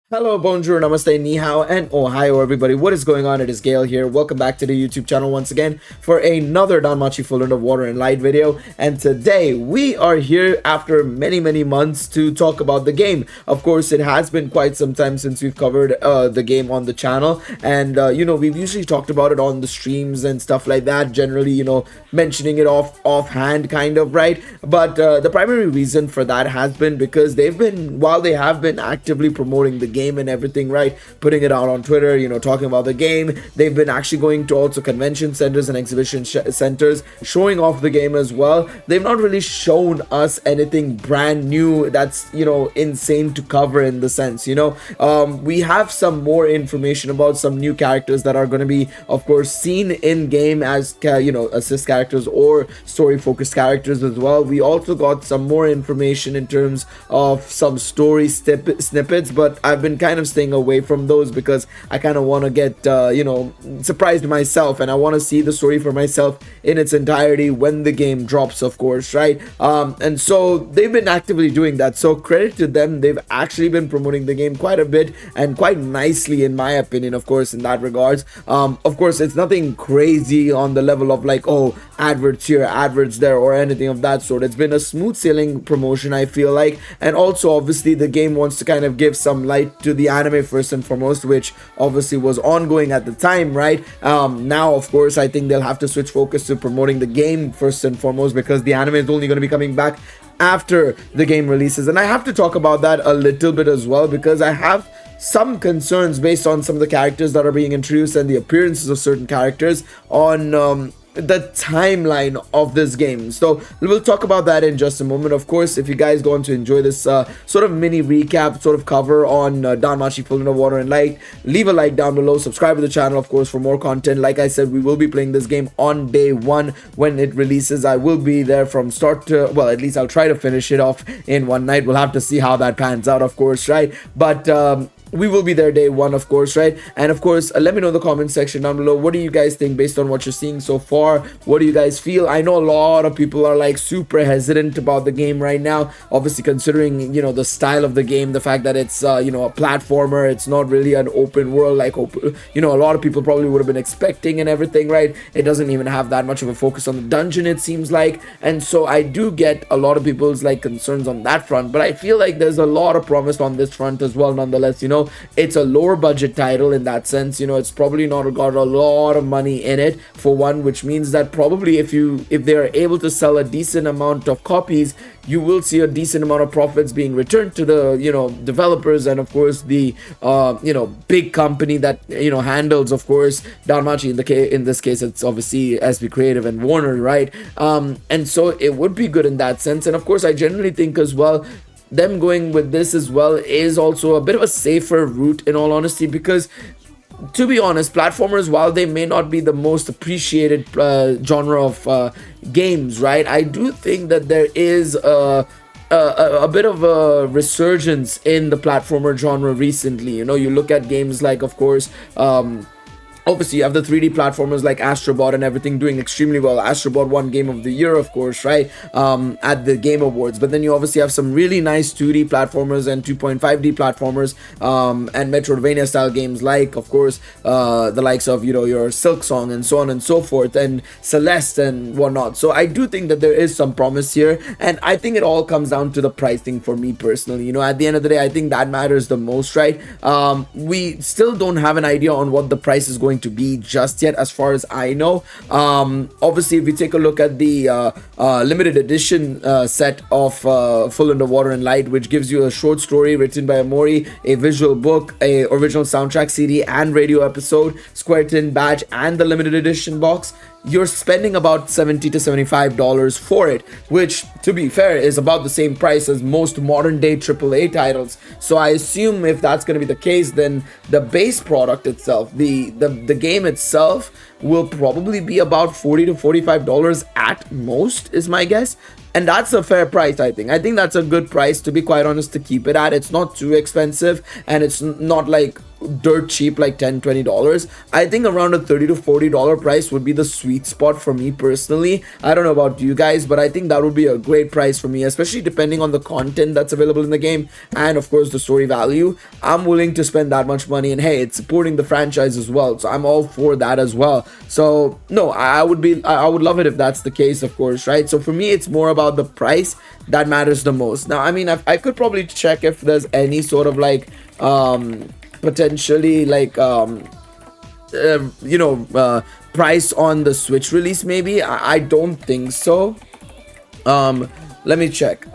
Hello, bonjour, namaste, ni hao, and ohio, everybody. What is going on? It is Gail here. Welcome back to the YouTube channel once again for another Danmachi Fulland of Water and Light video. And today we are here after many months to talk about the game. Of course, it has been quite some time since we've covered the game on the channel, and we've usually talked about it on the streams and stuff like that. Generally, mentioning it offhand, kind of, right? But the primary reason for that has been because while they have been actively promoting the game and everything, right, putting it out on Twitter, talking about the game, they've been actually going to also convention centers and exhibition centers showing off the game as well. They've not really shown us anything brand new that's insane to cover, in the sense, we have some more information about some new characters that are going to be, of course, seen in game as assist characters or story focused characters as well. We also got some more information in terms of some story snippets, but I've been kind of staying away from those because I kind of want to get surprised myself, and I want to see the story for myself in its entirety when the game drops, of course, right? And so they've been actively doing that, so credit to them. They've actually been promoting the game quite a bit and quite nicely, in my opinion, of course, in that regards. Of course, it's nothing crazy on the level of like, oh, adverts here, adverts there, or anything of that sort. It's been a smooth sailing promotion, I feel like. And also, obviously, the game wants to kind of give some light to the anime first and foremost, which obviously was ongoing at the time, right? Now, of course, I think they'll have to switch focus to promoting the game first and foremost, because the anime is only going to be coming back after the game releases. And I have to talk about that a little bit as well, because I have some concerns based on some of the characters that are being introduced and the appearances of certain characters on the timeline of this game. So we'll talk about that in just a moment. Of course, if you guys go on to enjoy this sort of mini recap sort of cover on Danmachi Fulland of Water and Light, leave a like down below, subscribe to the channel, of course, for more content. Like I said, we will be playing this game on day one when it releases. I will be there from start to, well, at least I'll try to finish it off in one night. We'll have to see how that pans out, of course, right? But we will be there day one, of course, right? And of course, let me know in the comment section down below, what do you guys think based on what you're seeing so far? What do you guys feel? I know a lot of people are like super hesitant about the game right now, obviously considering the style of the game, the fact that it's a platformer. It's not really an open world like a lot of people probably would have been expecting and everything, right? It doesn't even have that much of a focus on the dungeon, it seems like. And so I do get a lot of people's like concerns on that front, but I feel like there's a lot of promise on this front as well, nonetheless. It's a lower budget title in that sense. It's probably not got a lot of money in it, for one, which means that probably if they're able to sell a decent amount of copies, you will see a decent amount of profits being returned to the developers, and of course the big company that handles, of course, Danmachi. In this case it's obviously SB Creative and Warner, right? And so it would be good in that sense. And of course, I generally think as well, them going with this as well is also a bit of a safer route, in all honesty, because to be honest, platformers, while they may not be the most appreciated genre of games, right, I do think that there is a bit of a resurgence in the platformer genre recently. You look at games like, of course, obviously you have the 3D platformers like Astrobot and everything doing extremely well. Astrobot won Game of the Year, of course, right, at the Game Awards. But then you obviously have some really nice 2D platformers and 2.5D platformers and Metroidvania style games like, of course, the likes of your Silk Song and so on and so forth, and Celeste and whatnot. So I do think that there is some promise here, and I think it all comes down to the pricing for me personally. At the end of the day, I think that matters the most, right? We still don't have an idea on what the price is going to be just yet, as far as I know. Obviously, if we take a look at the limited edition set of Fulland of Water and Light, which gives you a short story written by Amori, a visual book, a original soundtrack CD and radio episode, Square Tin badge, and the limited edition box, you're spending about $70 to $75 for it, which, to be fair, is about the same price as most modern day AAA titles. So I assume if that's going to be the case, then the base product itself, the game itself, will probably be about $40 to $45 at most, is my guess. And that's a fair price, I think. I think that's a good price, to be quite honest, to keep it at. It's not too expensive, and it's not like dirt cheap, like $10-20. I think around a $30 to $40 price would be the sweet spot for me personally. I don't know about you guys, but I think that would be a great price for me, especially depending on the content that's available in the game and of course the story value. I'm willing to spend that much money, and hey, it's supporting the franchise as well, so I'm all for that as well. So no, I would love it if that's the case, of course, right? So for me, it's more about the price that matters the most. Now, I mean, I could probably check if there's any sort of like potentially like price on the Switch release. Maybe I don't think so. Let me check.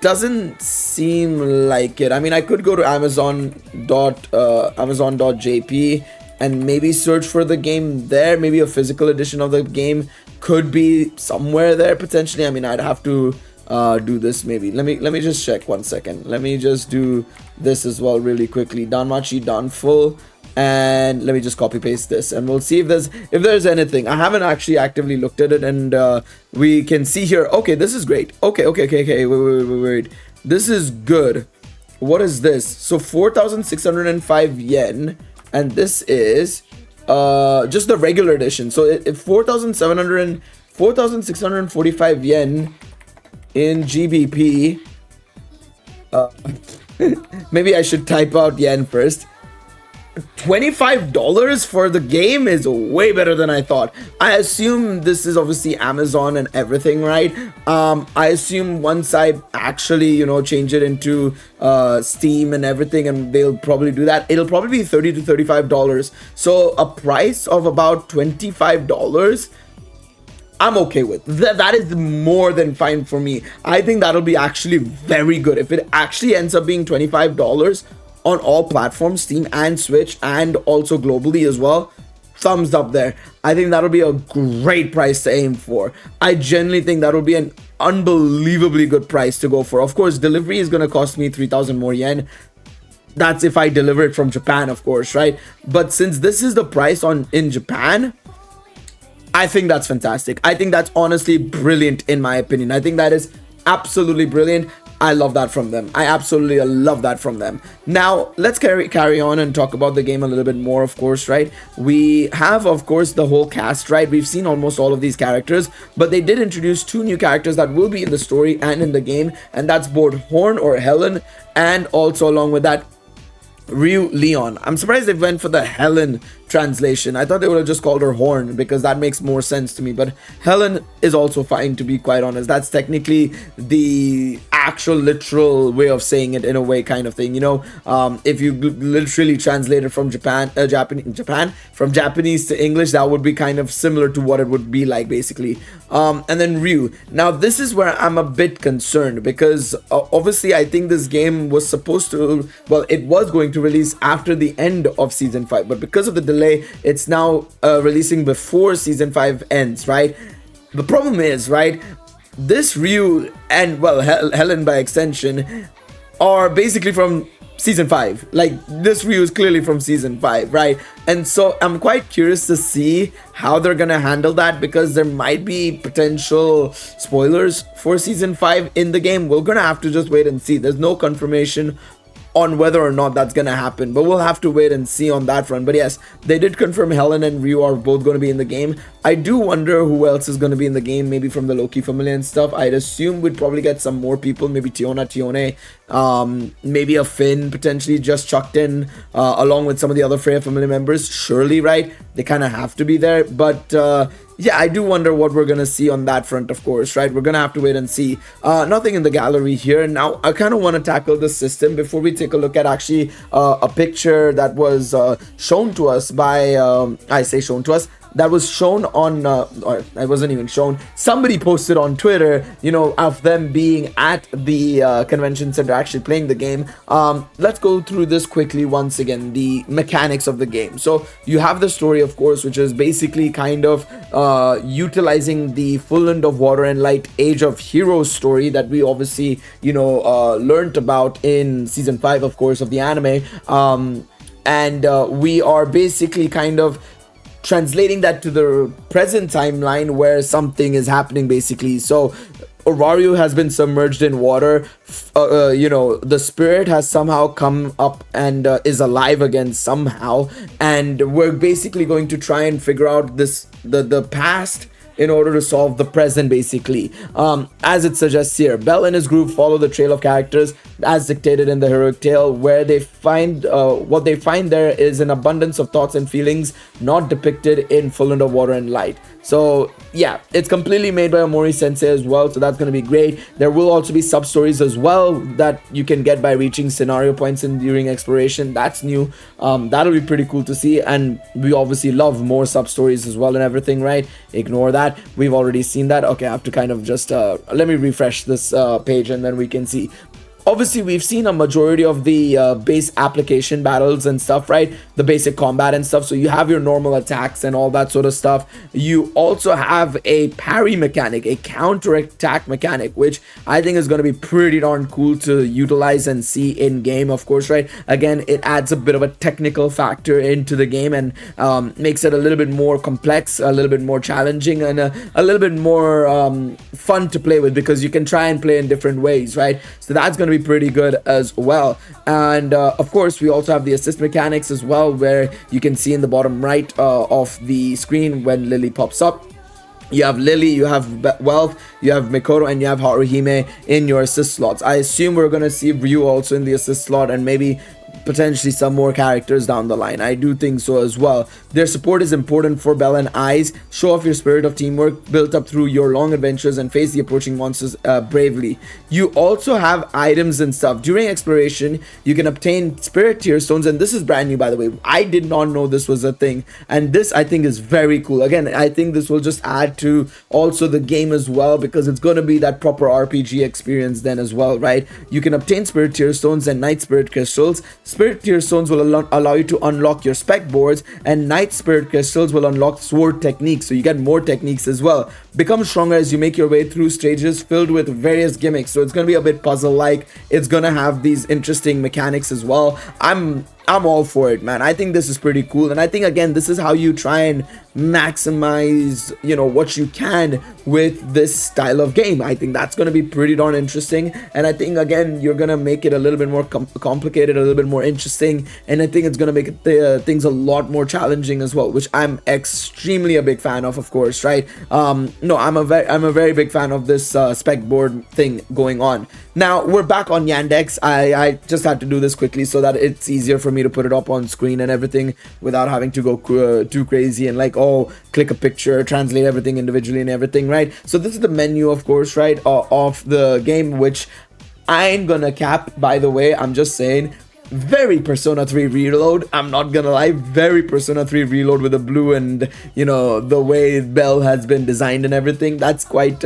Doesn't seem like it. I mean, I could go to amazon.jp and maybe search for the game there. Maybe a physical edition of the game could be somewhere there potentially. I mean, I'd have to do this maybe. Let me just check 1 second. Let me just do this as well really quickly. Danmachi Danful, and let me just copy paste this, and we'll see if there's anything. I haven't actually actively looked at it, and we can see here. Okay, this is great. Okay. Wait. This is good. What is this? So 4,605 yen, and this is just the regular edition. So it 4,645 yen in GBP. Maybe I should type out yen first. $25 for the game is way better than I thought. I assume this is obviously Amazon and everything, right? I assume once I actually, change it into Steam and everything, and they'll probably do that, it'll probably be $30 to $35. So a price of about $25, I'm okay with. That is more than fine for me. I think that'll be actually very good. If it actually ends up being $25 on all platforms, Steam and Switch, and also globally as well, thumbs up there. I think that'll be a great price to aim for. I genuinely think that'll be an unbelievably good price to go for. Of course, delivery is going to cost me 3,000 more yen. That's if I deliver it from Japan, of course, right? But since this is the price in Japan, I think that's fantastic. I think that's honestly brilliant in my opinion. I think that is absolutely brilliant. I love that from them. I absolutely love that from them. Now, let's carry on and talk about the game a little bit more, of course, right? We have, of course, the whole cast, right? We've seen almost all of these characters, but they did introduce 2 new characters that will be in the story and in the game, and that's both Horn or Helen, and also along with that, Ryu Leon. I'm surprised they went for the Helen translation. I thought they would have just called her Horn because that makes more sense to me, but Helen is also fine, to be quite honest. That's technically the actual literal way of saying it in a way, kind of thing, if you literally translate it from Japanese to English, that would be kind of similar to what it would be like basically. And then Ryu. Now this is where I'm a bit concerned because obviously I think this game was supposed to, well, it was going to release after the end of season 5, but because of the delay, it's now releasing before season 5 ends, right? The problem is, right, this Ryu and, well, Helen by extension are basically from season 5. Like, this Ryu is clearly from season 5, right? And so I'm quite curious to see how they're gonna handle that, because there might be potential spoilers for season 5 in the game. We're gonna have to just wait and see. There's no confirmation on whether or not that's gonna happen, but we'll have to wait and see on that front. But yes, they did confirm Helen and Ryu are both going to be in the game. I do wonder who else is going to be in the game, maybe from the Loki family and stuff. I'd assume we'd probably get some more people, maybe Tione, maybe a Finn potentially just chucked in, along with some of the other Freya family members, surely, right? They kind of have to be there, but yeah, I do wonder what we're gonna see on that front, of course, right? We're gonna have to wait and see. Nothing in the gallery here. Now, I kind of want to tackle the system before we take a look at actually a picture that was shown to us by, I say shown to us, that was shown on, or it wasn't even shown, somebody posted on Twitter, of them being at the convention center actually playing the game. Let's go through this quickly once again, the mechanics of the game. So you have the story, of course, which is basically kind of utilizing the Fulland of Water and Light Age of Heroes story that we obviously, learned about in season 5, of course, of the anime. And we are basically kind of translating that to the present timeline where something is happening basically. So Orario has been submerged in water, you know, the spirit has somehow come up and is alive again somehow, and we're basically going to try and figure out the past in order to solve the present, basically. As it suggests here, Bell and his group follow the trail of characters as dictated in the heroic tale, where they find what they find there is an abundance of thoughts and feelings not depicted in Fulland of Water and Light. So yeah, it's completely made by Omori Sensei as well, so that's going to be great. There will also be sub stories as well that you can get by reaching scenario points and during exploration. That's new. That'll be pretty cool to see, and we obviously love more sub stories as well and everything, right? Ignore that, we've already seen that. Okay, I have to kind of just let me refresh this page and then we can see. Obviously, we've seen a majority of the base application battles and stuff, right? The basic combat and stuff. So you have your normal attacks and all that sort of stuff. You also have a parry mechanic, a counter attack mechanic, which I think is going to be pretty darn cool to utilize and see in game, of course, right? Again, it adds a bit of a technical factor into the game and makes it a little bit more complex, a little bit more challenging, and a little bit more fun to play with, because you can try and play in different ways, right? So that's going to be pretty good as well. And of course, we also have the assist mechanics as well, where you can see in the bottom right of the screen when Lily pops up. You have Lily, you have Wealth, you have Mikoto, and you have Haruhime in your assist slots. I assume we're going to see Ryu also in the assist slot, and maybe potentially some more characters down the line. I do think so as well. Their support is important for Bell and Eyes. Show off your spirit of teamwork built up through your long adventures and face the approaching monsters bravely. You also have items and stuff. During exploration, you can obtain spirit tear stones, and this is brand new, by the way. I did not know this was a thing, and this I think is very cool. Again, I think this will just add to also the game as well, because it's going to be that proper RPG experience then as well, right? You can obtain spirit tear stones and night spirit crystals. Spirit Tear Stones will allow you to unlock your spec boards, and Night Spirit Crystals will unlock sword techniques, so you get more techniques as well. Become stronger as you make your way through stages filled with various gimmicks, so it's going to be a bit puzzle-like. It's going to have these interesting mechanics as well. I'm all for it, man. I think this is pretty cool, and I think, again, this is how you try and maximize, you know, what you can with this style of game. I think that's going to be pretty darn interesting, and I think, again, you're going to make it a little bit more complicated, a little bit more interesting, and I think it's going to make things a lot more challenging as well, which I'm extremely a big fan of course, right? No, I'm a very big fan of this spec board thing going on. Now we're back on Yandex. I just had to do this quickly so that it's easier for me to put it up on screen and everything without having to go too crazy and like, oh, click a picture, translate everything individually and everything, right? So this is the menu, of course, right, of the game, which I ain't gonna cap, by the way. I'm just saying, very Persona 3 Reload. I'm not gonna lie, very Persona 3 Reload with the blue and, you know, the way Bell has been designed and everything. That's quite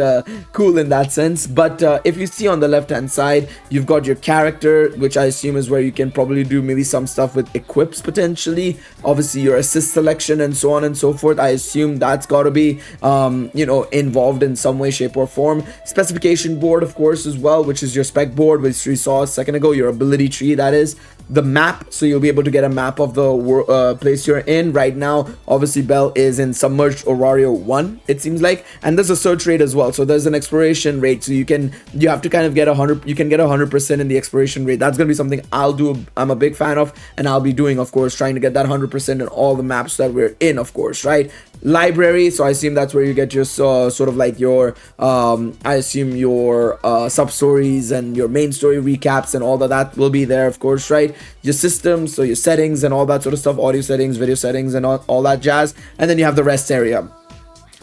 cool in that sense. But if you see on the left hand side, you've got your character, which I assume is where you can probably do maybe some stuff with equips potentially. Obviously your assist selection and so on and so forth. I assume that's got to be you know, involved in some way, shape or form. Specification board, of course, as well, which is your spec board, which we saw a second ago. Your ability tree, that is. The map, so you'll be able to get a map of the place you're in right now. Obviously Bell is in submerged Orario 1, it seems like, and there's a search rate as well, so there's an exploration rate, so you have to kind of get 100, you can get 100% in the exploration rate. That's gonna be something I'll do, I'm a big fan of, and I'll be doing, of course, trying to get that 100% in all the maps that we're in, of course, right? Library, so I assume that's where you get your sort of like your I assume your sub stories and your main story recaps and all that will be there, of course, right? Your systems, so your settings and all that sort of stuff, audio settings, video settings, and all that jazz. And then you have the rest area.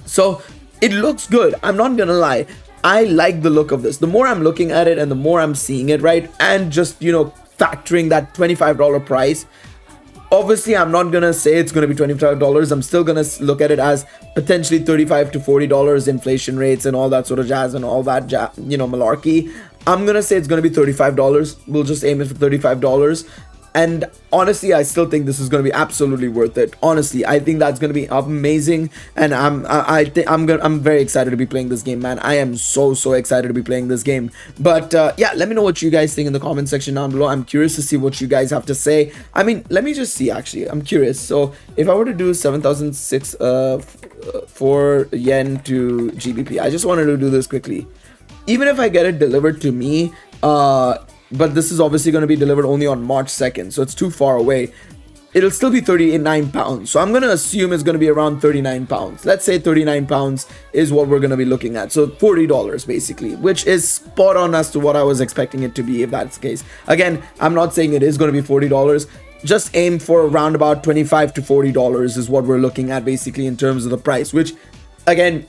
So it looks good, I'm not gonna lie. I like the look of this. The more I'm looking at it and the more I'm seeing it, right, and just, you know, factoring that $25 price, obviously I'm not gonna say it's gonna be $25. I'm still gonna look at it as potentially $35 to $40 inflation rates and all that sort of jazz and all that you know, malarkey. I'm gonna say it's gonna be $35. We'll just aim it for $35. And honestly, I still think this is going to be absolutely worth it. Honestly, I think that's going to be amazing, and I'm very excited to be playing this game, man. I am so excited to be playing this game. But yeah, let me know what you guys think in the comment section down below. I'm curious to see what you guys have to say. I mean, let me just see, actually. I'm curious. So if I were to do 7,004 yen to GBP, I just wanted to do this quickly. even if I get it delivered to me, but this is obviously going to be delivered only on March 2nd, so it's too far away. It'll still be 39 pounds. So I'm going to assume it's going to be around 39 pounds. Let's say 39 pounds is what we're going to be looking at. So $40 basically, which is spot on as to what I was expecting it to be if that's the case. Again, I'm not saying it is going to be $40. Just aim for around about $25 to $40 is what we're looking at basically in terms of the price, which again,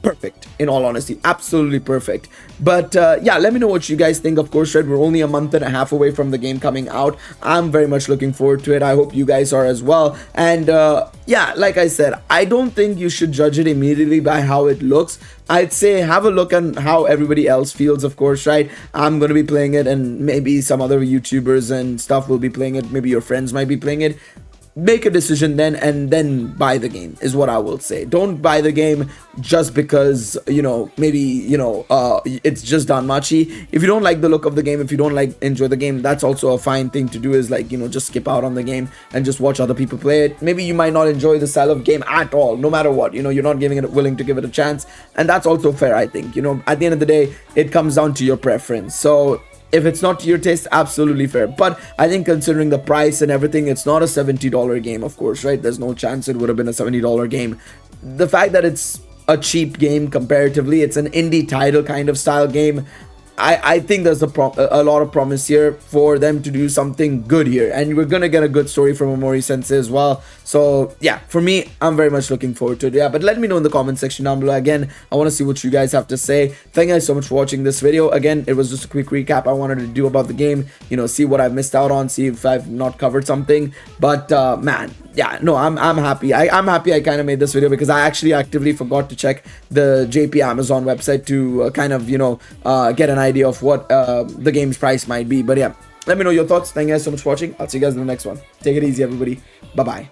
perfect, in all honesty, absolutely perfect. But yeah, let me know what you guys think. Of course, right, we're only a month and a half away from the game coming out. I'm very much looking forward to it. I hope you guys are as well. And yeah, like I said, I don't think you should judge it immediately by how it looks. I'd say have a look on how everybody else feels, of course, right? I'm going to be playing it, and maybe some other YouTubers and stuff will be playing it. Maybe your friends might be playing it. Make a decision then, and then buy the game is what I will say. Don't buy the game just because, you know, maybe, you know, it's just Danmachi. If you don't like the look of the game, if you don't enjoy the game, that's also a fine thing to do, is like, you know, just skip out on the game and just watch other people play it. Maybe you might not enjoy the style of game at all, no matter what, you know, you're not willing to give it a chance, and that's also fair, I think. You know, at the end of the day, it comes down to your preference. So if it's not to your taste, absolutely fair. But I think considering the price and everything, it's not a $70 game, of course, right? There's no chance it would have been a $70 game. The fact that it's a cheap game comparatively, it's an indie title kind of style game, I think there's a lot of promise here for them to do something good here, and we're gonna get a good story from Omori Sensei as well. So yeah, for me, I'm very much looking forward to it. Yeah, but let me know in the comment section down below. Again, I want to see what you guys have to say. Thank you guys so much for watching this video. Again, it was just a quick recap I wanted to do about the game, you know, see what I've missed out on, see if I've not covered something. But man, yeah, no, I'm happy. I'm happy I kind of made this video, because I actually actively forgot to check the JP Amazon website to kind of, you know, get an idea of what the game's price might be. But yeah, let me know your thoughts. Thank you guys so much for watching. I'll see you guys in the next one. Take it easy, everybody. Bye bye.